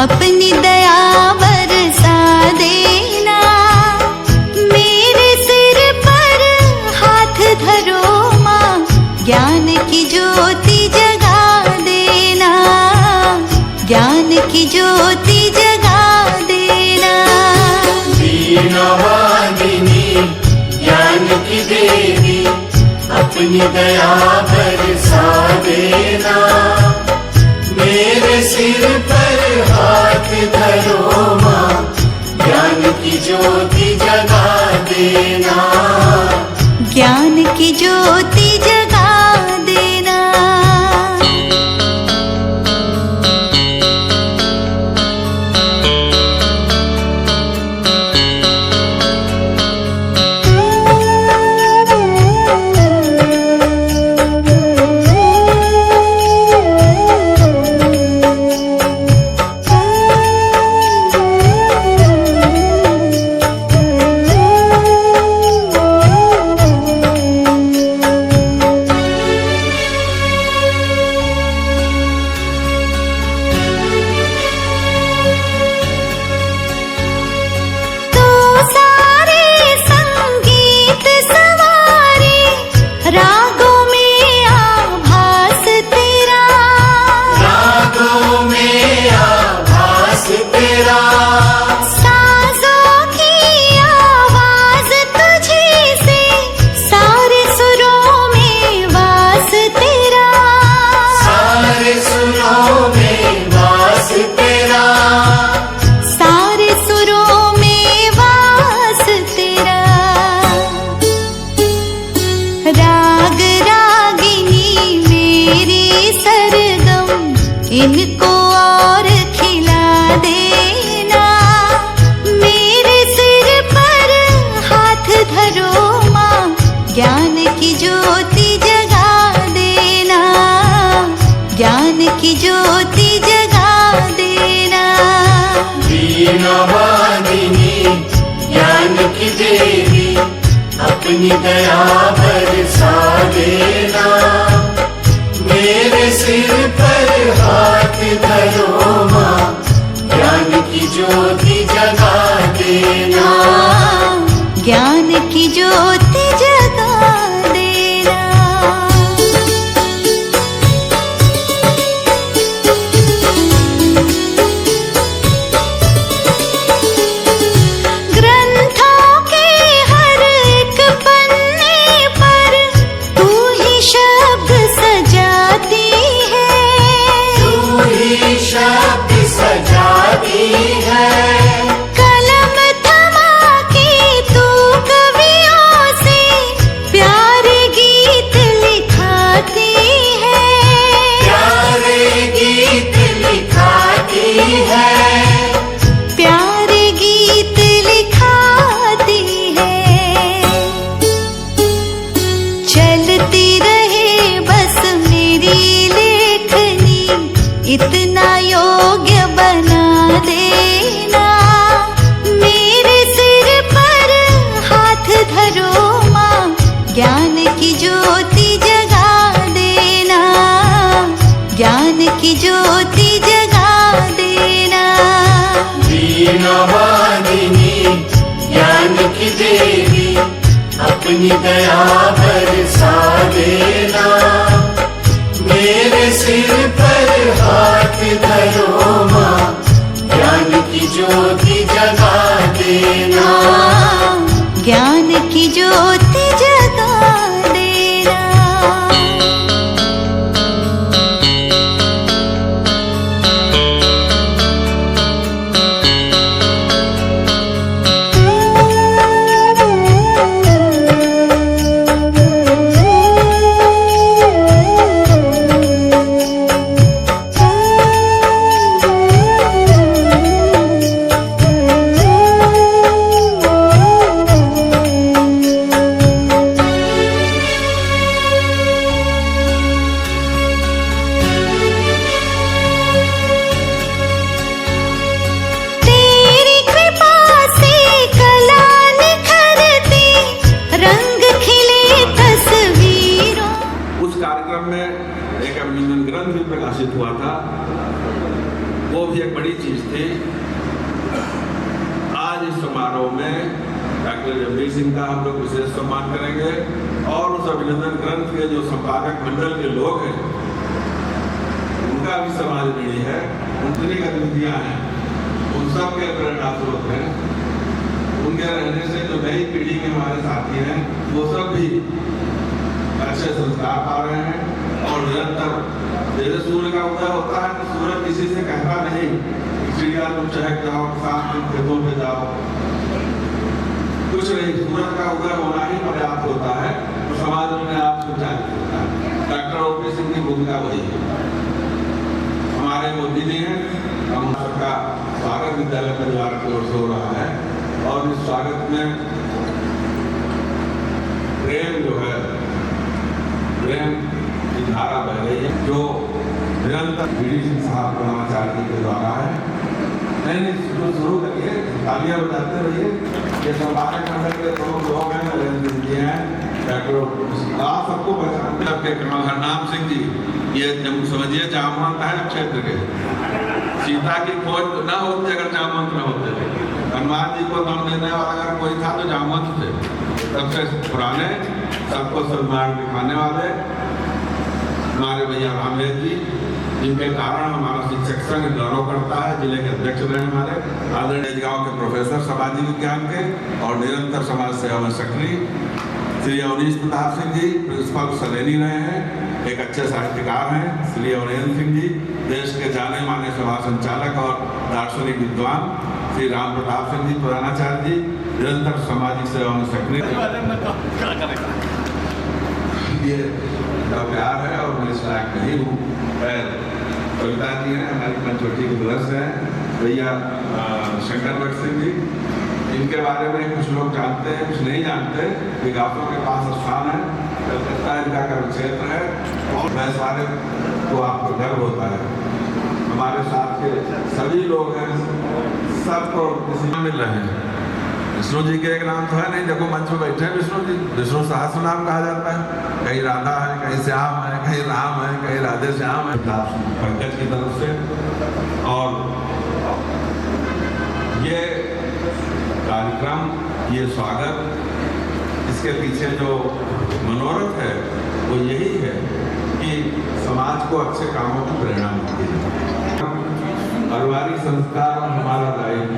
अपनी दया बरसा देना। मेरे सिर पर हाथ धरो माँ, ज्ञान की ज्योति जगा देना, ज्ञान की ज्योति जगा देना। वीणा वादिनी ज्ञान की देवी, अपनी दया बरसा देना। मेरे सिर पर हाथ धरो माँ, ज्ञान की ज्योति जगा देना, ज्ञान की ज्योति जगा देना। इनको और खिला देना। मेरे सिर पर हाथ धरो माँ, ज्ञान की ज्योति जगा देना, ज्ञान की ज्योति जगा देना। वीणा वादिनी ज्ञान की देवी, अपनी दया बरसा देना। मेरे सिर पर हाथ धरो माँ, ज्ञान की ज्योति जगा देना, ज्ञान की ज्योति जगा देना। ग्रंथों के हर एक पन्ने पर तू ही शब्द सजाती है, तू ही शब्द सजाती है। कलम थमा के तू कवियों से प्यारे गीत लिखाती है, प्यारे गीत लिखाती है, प्यारे गीत लिखाती है। चलती रहे बस मेरी लेखनी, इतना योग्य बना देना। मेरे सिर पर हाथ धरो माँ, ज्ञान की ज्योति जगा देना, ज्ञान की ज्योति जगा देना। वीणा वादिनी ज्ञान की देवी, अपनी दया बरसा देना। मेरे सिर पर हाथ धरो माँ, ज्ञान की ज्योति जगा देना, ज्ञान की ज्योति जगा देना। में एक अभिनंदन ग्रंथ भी प्रकाशित हुआ था। वो भी एक बड़ी चीज थी। आज इस समारोह में डॉक्टर जगदीश सिंह का हम लोग विशेष सम्मान करेंगे और उस अभिनंदन ग्रंथ के जो संपादक मंडल के लोग हैं उनका भी समाज ऋणी है, उनकी गतिविधियां हैं, उन सब के प्रेरणा स्रोत हैं। उनके रहने से जो नई पीढ़ी के हमारे साथी हैं वो सब भी अच्छे संस्कार पा रहे हैं और निरंतर जैसे सूर्य का उदय होता है तो सूरज किसी से कहता नहीं चिड़िया तुम चहक जाओ, साथ में खेतों में जाओ, कुछ नहीं, सूरज का उदय होना ही पर्याप्त होता है तो समाज में आप संचालित होता है। डॉक्टर ओपी सिंह की भूमिका वही है। हमारे मोदी जी हैं, हम सबका स्वागत विद्यालय परिवार की ओर से हो रहा है और इस स्वागत में प्रेम जो है, प्रेम की धारा बह रही है जो निरंतर बीडी सिंह साहब प्रधानाचार्य जी के द्वारा है। नहीं शुरू करिए, तालियां बजाते रहिए। ये संपादक मंडल के प्रमुख लोग हैं, नरेंद्र सिंह जी हैं, डॉक्टर आप सबको पहचानते हैं, कर्नल हरनाम सिंह जी, ये समझिए जामवंत है क्षेत्र के। सीता की खोज न होती अगर जामवंत न होते थे। हनुमान जी को नाम देने वाला अगर कोई था तो जामवंत थे। सबसे पुराने, सबको सम्मान दिखाने वाले हमारे भैया रामदेव जी, जिनके कारण हमारा शिक्षक संघ गौरव करता है, जिले के अध्यक्ष रहे हमारे आदरणीय गांव के प्रोफेसर सामाजिक विज्ञान के और निरंतर समाज सेवा में सक्रिय श्री अवनीश प्रताप सिंह जी प्रिंसिपल सलेनी रहे हैं, एक अच्छे साहित्यकार हैं। श्री अवनीश सिंह जी देश के जाने माने सभा संचालक और दार्शनिक विद्वान। श्री राम प्रताप सिंह जी प्रधानाचार्य जी निरंतर सामाजिक सेवा में सक्रिय। ये प्यार है और मैं इस लायक नहीं हूँ। कविता जी हैं, हमारी पंचवटी के सदस्य हैं, भैया शंकर भट्ट सिंह जी, इनके बारे में कुछ लोग जानते हैं, कुछ नहीं जानते। विज्ञापनों के पास स्थान है, कलकत्ता इनका कर्म क्षेत्र है और मैं सारे को आपको गर्व होता है। हमारे साथ के सभी लोग हैं, सबको किसी में मिल रहे हैं। विष्णु जी के एक नाम तो है नहीं, देखो मंच में बैठे हैं विष्णु जी, विष्णु सहस्त्र नाम कहा जाता है। कहीं राधा है, कहीं श्याम है, कहीं राम है, कहीं राधे श्याम है, पंकज की तरफ से। और ये कार्यक्रम, ये स्वागत, इसके पीछे जो मनोरथ है वो यही है कि समाज को अच्छे कामों की प्रेरणा मिलती है। पारिवारिक संस्कार और हमारा दायित्व,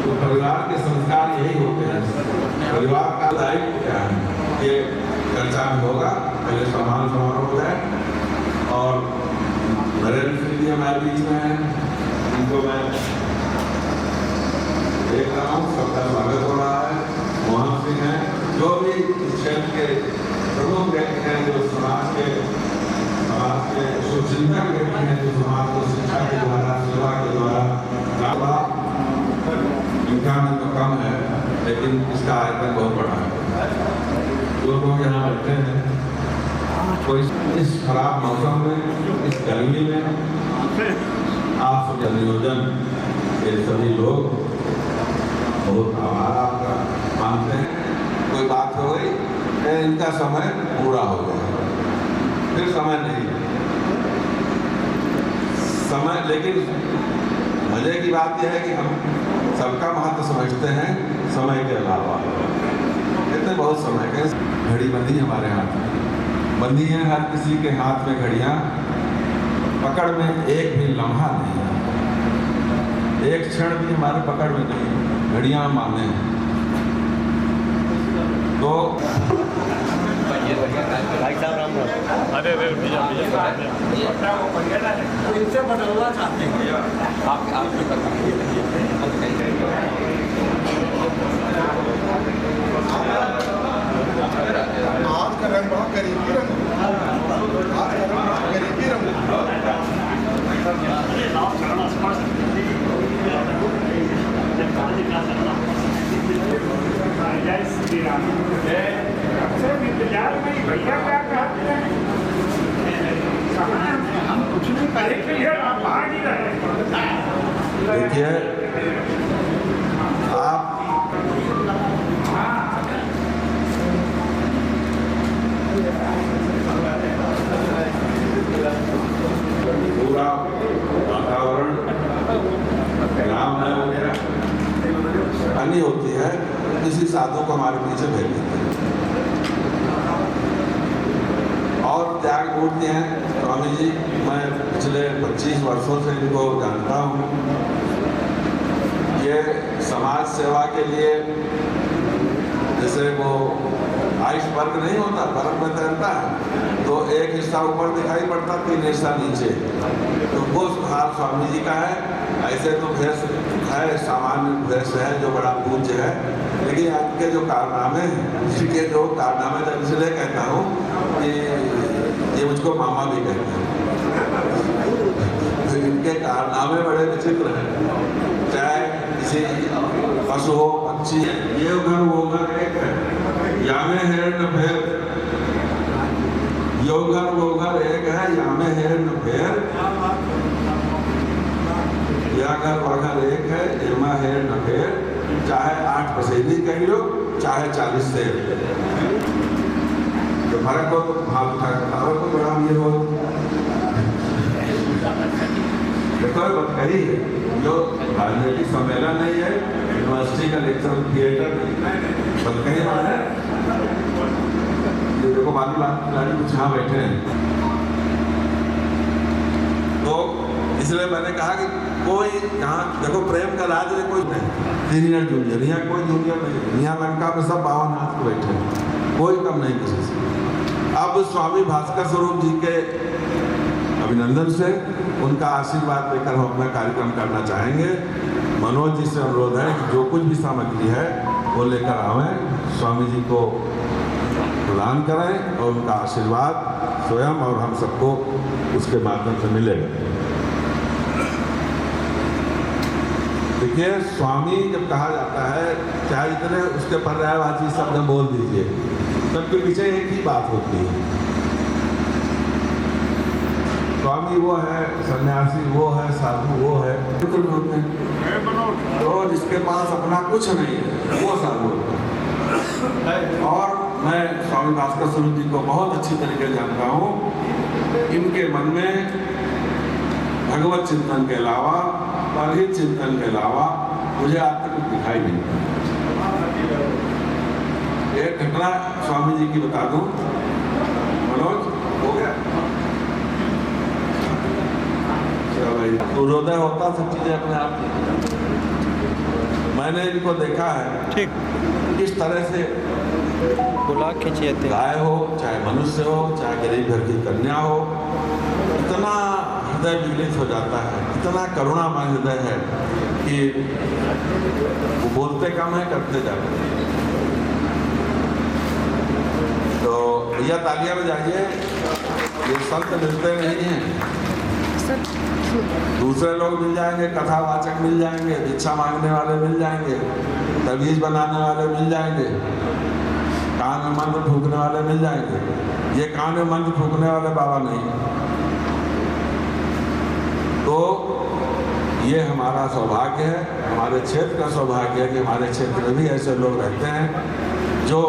तो परिवार के संस्कार यही होते हैं। परिवार का दायित्व क्या है, ये चर्चा में होगा। पहले सम्मान समारोह हो जाए और नरेंद्र सिंह जी हमारे बीच में हैं, इनको मैं देख रहा हूँ, सबका स्वागत हो रहा है। मोहन सिंह हैं, जो भी इस क्षेत्र के प्रमुख व्यक्ति हैं, जो समाज के शुभचिंतक व्यक्ति हैं, जो समाज को शिक्षा के द्वारा, सेवा के द्वारा, संख्या में तो कम है लेकिन इसका आयतन बहुत बड़ा है। जो लोग यहाँ बैठे हैं, कोई इस खराब मौसम में, इस गर्मी में आप नियोजन के सभी लोग बहुत आभार आपका मानते हैं। कोई बात हो गई, इनका समय पूरा हो गया, फिर समय नहीं समय। लेकिन मजे की बात यह है कि हम सबका महत्व समझते हैं समय के अलावा। इतने बहुत समय के घड़ी बंदी हमारे हाथ में बंदी है, हर किसी के हाथ में घड़ियां पकड़ में एक भी लम्हा नहीं है, एक क्षण भी हमारे पकड़ में नहीं, घड़ियां माने हैं। तो भाई साहब राम राम। अरे इनसे बदलना चाहते हैं आप आज का रंग बहुत गरीबी रंग, आज का रंग बहुत गरीबी रंग। जय श्री राम। इंतजार में भैया क्या कहते हैं, हम कुछ नहीं करेंगे, आप आ नहीं रहे। देखिए आप पूरा वातावरण मूर्ति हैं स्वामी जी। मैं पिछले 25 वर्षों से इनको जानता हूँ। ये समाज सेवा के लिए, जैसे वो आइसबर्ग नहीं होता, बर्फ में तैरता है, तो एक हिस्सा ऊपर दिखाई पड़ता, 3 हिस्सा नीचे, तो वो हाल स्वामी जी का है। ऐसे तो भेष है, सामान्य भेष है जो बड़ा पूज्य है, लेकिन आपके जो कारनामे हैं, इनके जो कारनामे, जब इसलिए कहता हूँ कि ये मुझको मामा भी कहते हैं, तो इनके कारनामे बड़े विचित्र हैं। चाहे किसी पशु हो, पक्षी, ये घर वो घर एक है, यामे हेर न फेर, यो घर वो घर एक है, यामे हेर न फेर, या घर वो घर एक है, एमा हेर न फेर, चाहे 8 पसेली कह लो, चाहे 40 शेर। जो फर्क हो तो हाथ उठा कर को बड़ा ये हो। देखो बतकही है, जो राजनीतिक सम्मेलन नहीं है, यूनिवर्सिटी का लेक्चर थिएटर बतकही माने। ये देखो बाली बाली कुछ यहाँ बैठे हैं, तो इसलिए मैंने कहा कि कोई यहाँ देखो प्रेम का राज में कोई नहीं, सीनियर जूनियर, यहाँ कोई जूनियर नहीं। यहाँ लंका में सब 52 हाथ को बैठे हैं, कोई कम नहीं किसी से। अब स्वामी भास्कर स्वरूप जी के अभिनंदन से, उनका आशीर्वाद लेकर हम अपना कार्यक्रम करना चाहेंगे। मनोज जी से अनुरोध है कि जो कुछ भी सामग्री है वो लेकर आवें, स्वामी जी को प्रदान करें और उनका आशीर्वाद स्वयं और हम सबको उसके माध्यम से मिलेगा। देखिए, स्वामी जब कहा जाता है, चाहे इतने उसके पर्यायवाची शब्द बोल दीजिए, सबके पीछे एक ही बात होती है। स्वामी वो है, सन्यासी वो है, साधु वो है, होते हैं। तो जिसके पास अपना कुछ नहीं है वो साधु होता है। और मैं स्वामी भास्कर स्वरूप जी को बहुत अच्छी तरीके से जानता हूँ। इनके मन में भगवत चिंतन के अलावा, परहित चिंतन के अलावा मुझे आज तक कुछ दिखाई नहीं। एक घटना स्वामी जी की बता दूं। मनोज हो गया, सूर्योदय होता, सब चीजें अपने आप। मैंने इनको देखा है ठीक किस तरह से बुला खींचे, गाय हो, चाहे मनुष्य हो, चाहे गरीब घर की कन्या हो, इतना हृदय विगलित हो जाता है, इतना करुणामय हृदय है कि वो बोलते कम है, करते जाते हैं। तो भैया तालियां बजाइए, ये संत मिलते नहीं हैं। दूसरे लोग मिल जाएंगे, कथावाचक मिल जाएंगे, भिक्षा मांगने वाले मिल जाएंगे, तवीज बनाने वाले मिल जाएंगे, कान में मंत्र फूकने वाले मिल जाएंगे। ये कान में मंत्र फूकने वाले बाबा नहीं। तो ये हमारा सौभाग्य है, हमारे क्षेत्र का सौभाग्य है कि हमारे क्षेत्र में भी ऐसे लोग रहते हैं जो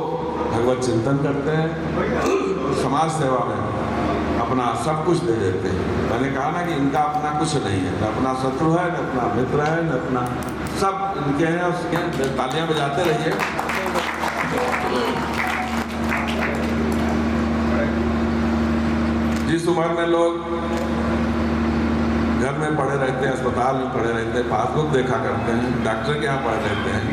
भगवत चिंतन करते हैं, समाज सेवा में अपना सब कुछ दे देते हैं। मैंने कहा ना कि इनका अपना कुछ नहीं है, न अपना शत्रु है, न अपना मित्र है, न अपना, सब इनके हैं। उसके तालियां बजाते रहिए। जिस उम्र में लोग घर में पड़े रहते हैं, अस्पताल में पड़े रहते हैं, पासबुक देखा करते हैं, डॉक्टर के यहाँ पड़े रहते हैं,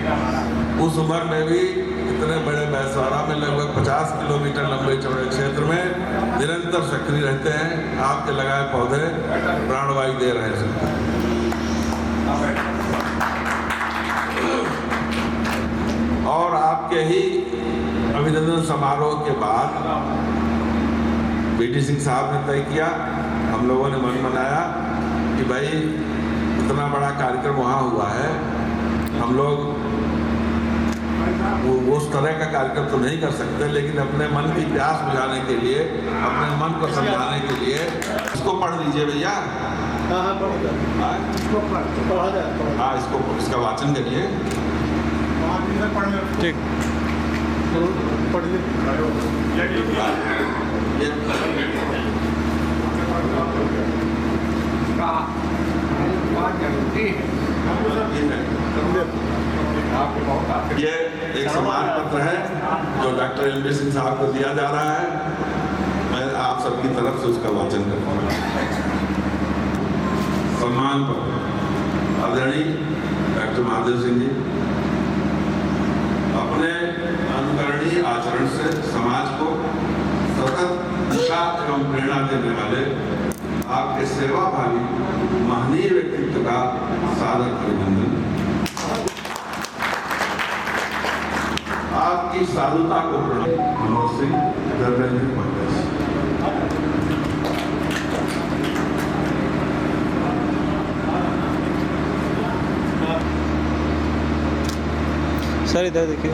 उस उम्र में भी इतने बड़े बैसवाड़ा में लगभग 50 किलोमीटर लंबे चौड़े क्षेत्र में निरंतर सक्रिय रहते हैं। आपके लगाए पौधे प्राणवायु दे रहे हैं। और आपके ही अभिनंदन समारोह के बाद बीडी सिंह साहब ने तय किया, हम लोगों ने मन बनाया कि भाई इतना बड़ा कार्यक्रम वहाँ हुआ है, हम लोग वो उस तरह का कार्यक्रम तो नहीं कर सकते, लेकिन अपने मन की प्यास बुझाने के लिए, अपने मन को समझाने के लिए इसको पढ़ लीजिए भैया। हाँ, इसको इसका वाचन करिए। ठीक, पढ़ ये एक सम्मान पत्र है जो डॉक्टर एम.डी. सिंह साहब को दिया जा रहा है। मैं आप सबकी तरफ से उसका वाचन करता हूँ। सम्मान पर आदरणीय डॉक्टर महादेव सिंह जी अपने अनुकरणीय आचरण से समाज को सतत दिशा एवं प्रेरणा देने वाले आपके सेवाभावी महनीय व्यक्तित्व का सादर अभिनंदन। आपकी साधुता को प्रणाम। मनोज सिंह दरवेंद्र पंकज। सर इधर देखिए।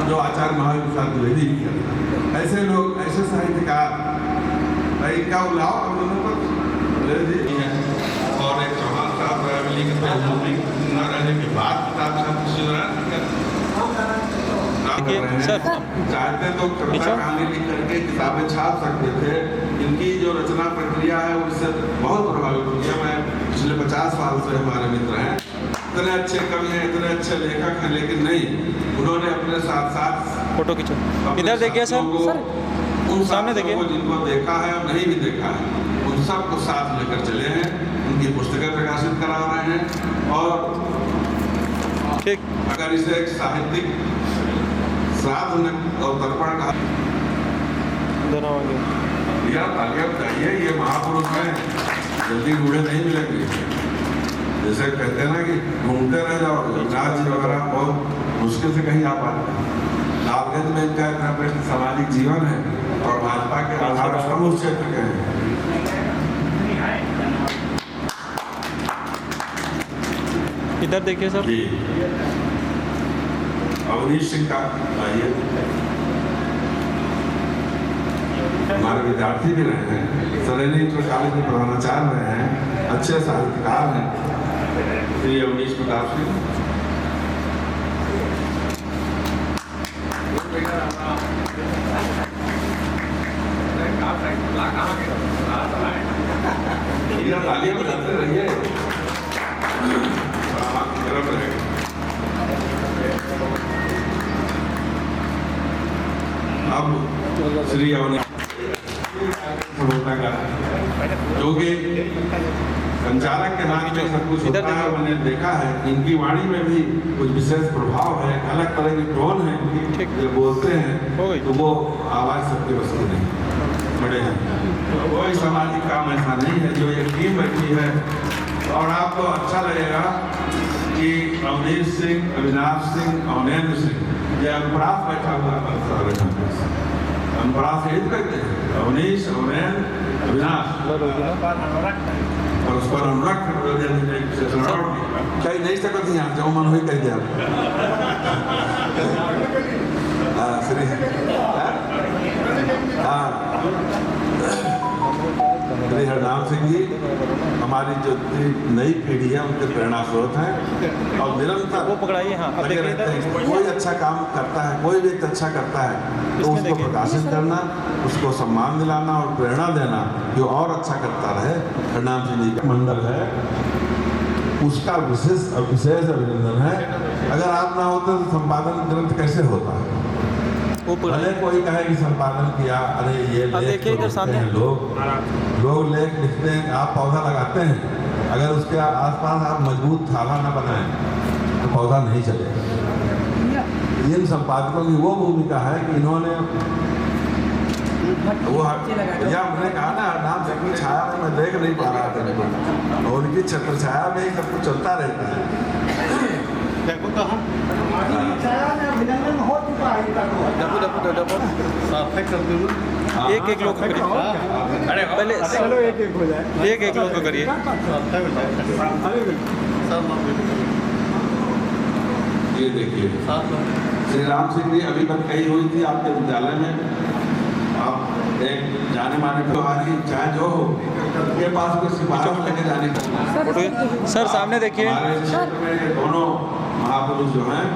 जो आचार्य महावीर प्रसाद द्विवेदी किया, ऐसे लोग, ऐसे साहित्यकार, इनका उल्लाव हम लोगों पर द्विवेदी है। और एक चौहान साहब फैमिली के न रहने के बाद किताब सर चाहते तो कविता कहानी लिख करके किताबें छाप सकते थे। इनकी जो रचना प्रक्रिया है उससे बहुत प्रभावित हुई है। मैं पिछले 50 साल से हमारे मित्र हैं, इतने अच्छे कवि हैं, इतने अच्छे लेखक हैं, लेकिन नहीं, उन्होंने अपने साथ साथ फोटो खींचो। इधर देखिए सर, उन सामने देखिए, जिनको देखा है और नहीं भी देखा है, उन सबको साथ लेकर चले हैं। उनकी पुस्तकें प्रकाशित करा रहे हैं। और ठीक, अगर इसे एक साहित्यिक साधन और दर्पण का तालियां चाहिए, ये महापुरुष हैं, जल्दी बूढ़े नहीं मिलेंगे। जैसे कहते हैं ना कि घूमते रह जाओ, नाच वगैरह बहुत मुश्किल से कहीं आ पाते हैं। लालगंज में इनका इतना प्रश्न सामाजिक जीवन है और भाजपा के आधार स्तंभ उस क्षेत्र के हैं। इधर देखिए सर। जी, अवनीश सिंह का आइए, हमारे विद्यार्थी भी रहे हैं, सरेनी इंटर कॉलेज में प्रधानाचार्य रहे हैं, अच्छे साहित्यकार हैं श्री अवनीश प्रताप सिंह। तालियां बजाते रहिए, गर्व रहेगा। अब श्री अवनीश जो कि संचालक के नाम में सब कुछ होता है, मैंने देखा है इनकी वाणी में भी कुछ विशेष प्रभाव है, अलग तरह की टोन है इनकी, जब बोलते हैं तो वो आवाज सबके बस की नहीं, बड़े हैं। कोई सामाजिक काम ऐसा नहीं है, जो एक टीम बैठी है। और आपको अच्छा लगेगा कि अवनीश सिंह, अविनाश सिंह, अवनेंद्र सिंह, ये अनुप्रास बैठा हुआ है। अनुप्रास हित करते हैं, अवनीश, अवनेंद्र, अविनाश, और उस पर अनुरक्त कहीं नहीं सकती यहाँ जो मन हुई कह दिया। श्री हरनाम सिंह जी हमारी जो नई पीढ़ी है उनके प्रेरणा स्रोत हैं और निरंतर वो पकड़ाइए। हाँ, लगे रहते हैं। कोई अच्छा काम करता है, कोई व्यक्ति अच्छा करता है तो उसको प्रकाशित करना, उसको सम्मान दिलाना और प्रेरणा देना जो और अच्छा करता रहे। हरनाम सिंह जी का मंडल है, उसका विशेष अभिनंदन है। अगर आप ना होते तो संपादन ग्रंथ कैसे होता है? भले कोई कहे कि संपादन किया, अरे ये लेख तो लिखते हैं लोग लेख लिखते हैं, आप पौधा लगाते हैं, अगर उसके आसपास आप मजबूत थाला न बनाएं तो पौधा नहीं चलेगा। इन संपादकों की वो भूमिका है कि इन्होंने वो भैया हमने कहा ना, नाम से छाया में मैं देख नहीं पा रहा था, और उनकी छत्र छाया में ही सब कुछ चलता रहता है। देखो कहाँ अभिनंदन हो चुका है एक एक लोग अरे पहले चलो एक एक हो जाए, एक एक लोग करिए। ये देखिए श्री राम सिंह जी अभी तक कही हुई थी आपके विद्यालय में। आप एक जाने माने व्यवहारी चाहे जो हो के पास कोई सिफारिश लेके जाने का। सर सामने देखिए, हमारे क्षेत्र में ये दोनों महापुरुष जो हैं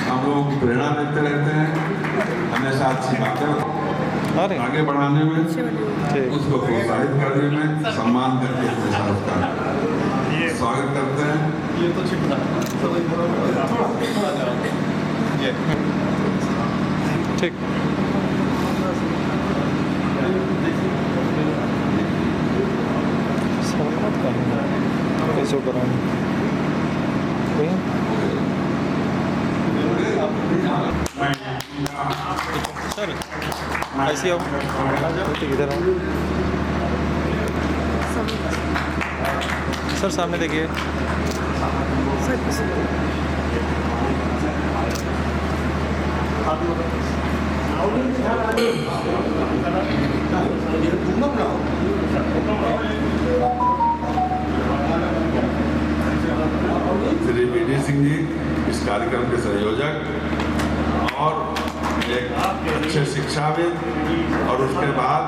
हम लोगों की प्रेरणा देते रहते हैं, हमेशा अच्छी बातें आगे बढ़ाने में, उसको प्रोत्साहित करने में, सम्मान करके हमेशा उसका स्वागत करते हैं। ये तो छिपना सब इधर ये ठीक। कैसे कराऊँ सर? ऐसे आओ, इधर आओ सर, सामने देखिए। श्री वी.डी. सिंह जी इस कार्यक्रम के संयोजक और एक अच्छे शिक्षाविद और उसके बाद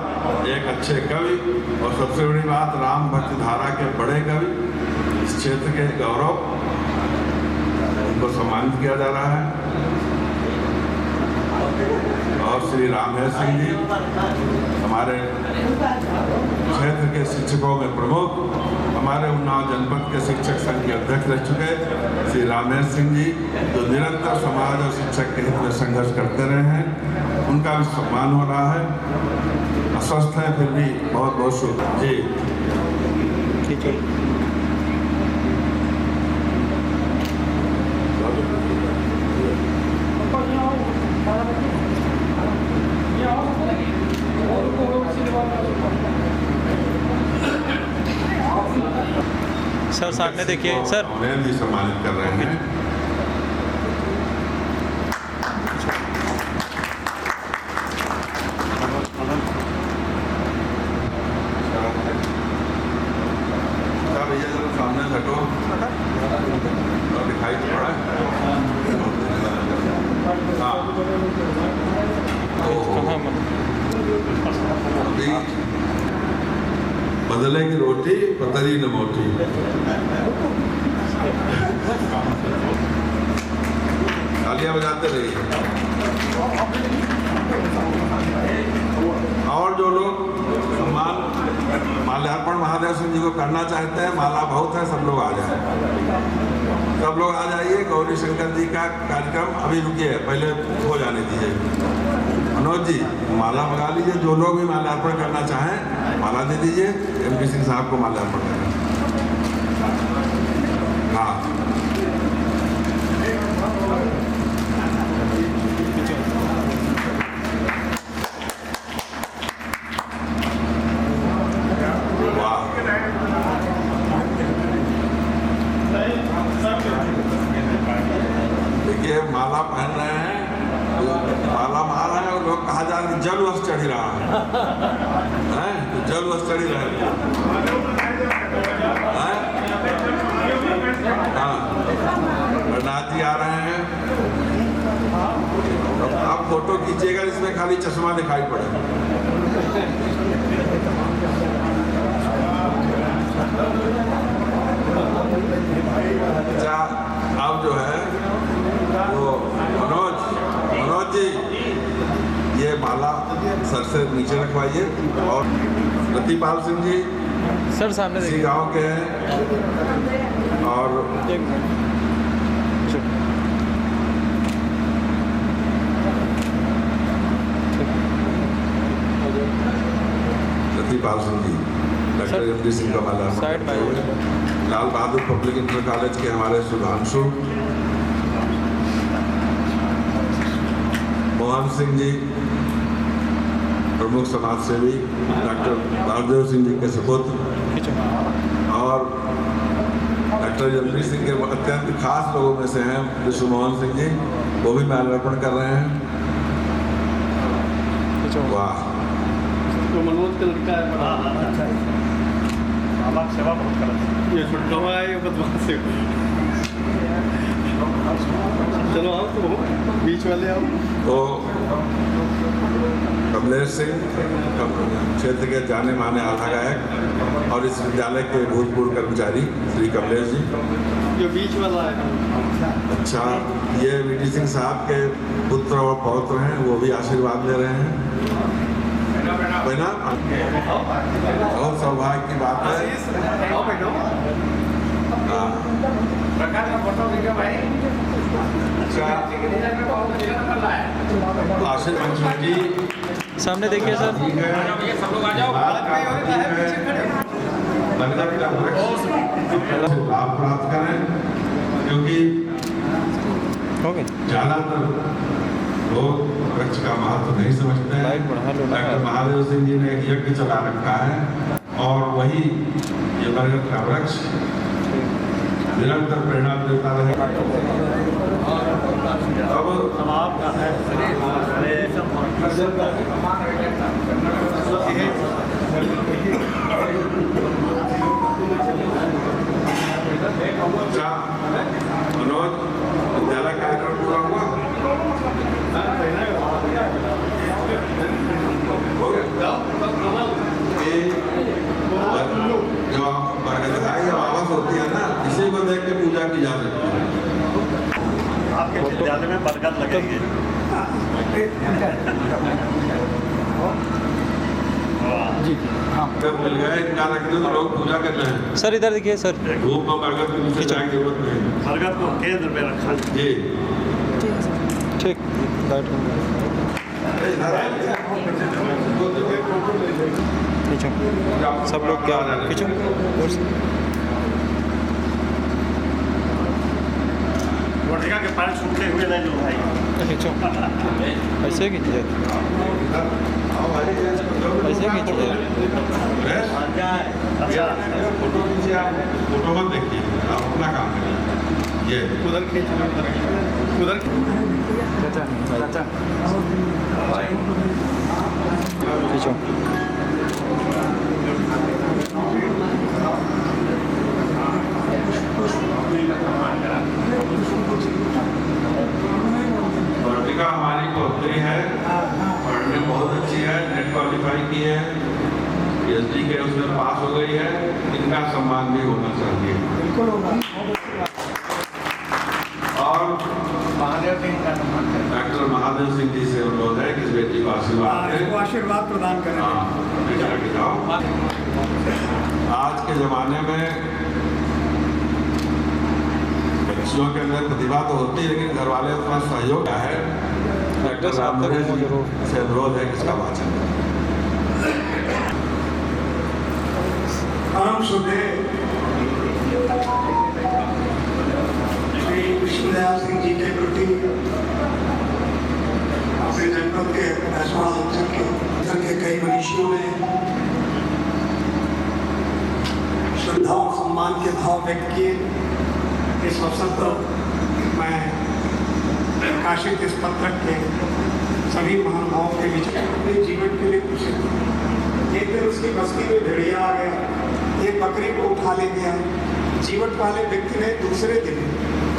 एक अच्छे कवि और सबसे बड़ी बात राम भक्ति धारा के बड़े कवि, इस क्षेत्र के गौरव, उनको सम्मानित किया जा रहा है। और श्री रामहेश सिंह जी हमारे क्षेत्र के शिक्षकों में प्रमुख, हमारे उन्नाव जनपद के शिक्षक संघ के अध्यक्ष रह चुके श्री रामहेश सिंह जी, जो निरंतर समाज और शिक्षक के हित में संघर्ष करते रहे हैं, उनका भी सम्मान हो रहा है। अस्वस्थ है फिर भी बहुत बहुत शुभ जी। ठीक है। सर सामने देखिए सर, उन्हें भी सम्मानित कर रहे हैं। भैया जरा सामने हटो, दिखाई तो पड़ा है। बदले की रोटी पतरी न मोटी। तालियां बजाते रहिए। और जो लोग सम्मान माल्यार्पण महादेव सिंह जी को करना चाहते हैं, माला बहुत है, सब लोग आ जाए, सब लोग आ जाइए। गौरी शंकर जी का कार्यक्रम अभी रुकिए, पहले हो जाने दीजिए। मनोज जी माला मंगा लीजिए, जो लोग भी माल्यार्पण करना चाहें माला दे दीजिए। एम.पी. सिंह साहब को माल्यार्पण करें। हाँ, देखिए माला पहन रहे हैं, माला मार रहे हैं और लोग कहा जा रहा है जल वश चढ़ी रहा है, तो जल वश चढ़ी रहे हाँ। प्रहलाद जी आ रहे हैं, तो आप फोटो खींचिएगा इसमें खाली चश्मा दिखाई पड़े। अच्छा, अब जो है वो मनोज जी ये माला सर से नीचे रखवाइए। और लतीपाल सिंह जी सर सामने इसी देखिए। गांव के हैं और लतीपाल सिंह जी डॉक्टर एम.डी. सिंह का माला साइड में। Lal Bahadur public inter college के हमारे सुधांशु, मोहन सिंह जी प्रमुख समाज सेवी, डॉक्टर बालदेव सिंह जी के सुपुत्र, और डॉक्टर एम.डी. सिंह के अत्यंत खास लोगों में से हैं विष्णु मोहन सिंह जी, वो भी माल्यार्पण कर रहे हैं। वाह, तो मनोज का लड़का है बड़ा, सेवा बहुत करता। ये छुटकावा है, ये बदमाश से। चलो आओ, तो बीच वाले आओ। तो कमलेश सिंह क्षेत्र के जाने माने आधा गायक और इस विद्यालय के भूतपूर्व कर्मचारी श्री कमलेश जी, जो बीच वाला है। अच्छा, ये वी.डी. सिंह साहब के पुत्र और पौत्र हैं, वो भी आशीर्वाद ले रहे हैं। बहुत सौभाग्य की बात है। प्रकाश का फोटो वीडियो भाई आशीष पंचमी जी सामने देखिए सर। सब लोग आ जाओ। बरगद का वृक्ष लाभ प्राप्त करें, क्योंकि हो गए। ज्यादातर लोग वृक्ष का महत्व नहीं समझते हैं। लाइट बढ़ा लो ना। डॉक्टर महादेव सिंह जी ने एक यज्ञ चला रखा है और वही ये बरगद का वृक्ष निरंतर प्रेरणा देता रहे। अब आपका है अच्छा मनोज, विद्यालय कार्यक्रम पूरा हुआ? हो गया? जो बरगदगाही वापस होती है ना, इसी को देख के पूजा की जा सकती है। आपके विद्यालय में बरगद लगेगी। जी हाँ, जब मिल गए इनका रख दो तो लोग पूजा कर रहे हैं। सर इधर देखिए सर। धूप में बरगद के नीचे जाने की जरूरत नहीं। बरगद को केंद्र में रखा जी ठीक लाइट खींचो सब लोग क्या खींचो। वर्टिका के पैर सूखते हुए ले लो भाई। खींचो ऐसे खींचिए, ऐसे खींचिए। अच्छा फोटो खींचिए, आप फोटो मत देखिए, आप अपना काम करिए। ये उधर खींच लो, उधर चाचा खींचो। वर्टिका हमारी पौत्री है, पढ़ने में बहुत अच्छी है, नेट क्वालिफाई की है, PhD के उसमें पास हो गई है। इनका सम्मान भी होना चाहिए। और डॉक्टर महादेव सिंह जी से अनुरोध है कि इस बेटी को आशीर्वाद दें। आशीर्वाद प्रदान करें। आज के जमाने में बच्चियों के अंदर प्रतिभा तो होती है, लेकिन घर वाले अपना सहयोग क्या है। डॉक्टर रामदेव जी से अनुरोध है कि इसका वाचन करें। परम श्रद्धेय श्री विष्णुदयाल सिंह जी के प्रति अपने जनपद के भैंसवाड़ा अंचल के कई मनीषियों ने श्रद्धा और सम्मान के भाव व्यक्त किए। इस अवसर पर मैं प्रकाशित इस पत्रक के सभी महानुभावों के बीच अपने जीवन के लिए पूछे। एक दिन उसकी बस्ती में भेड़िया आ गया, एक बकरी को उठा ले गया। जीवट वाले व्यक्ति ने दूसरे दिन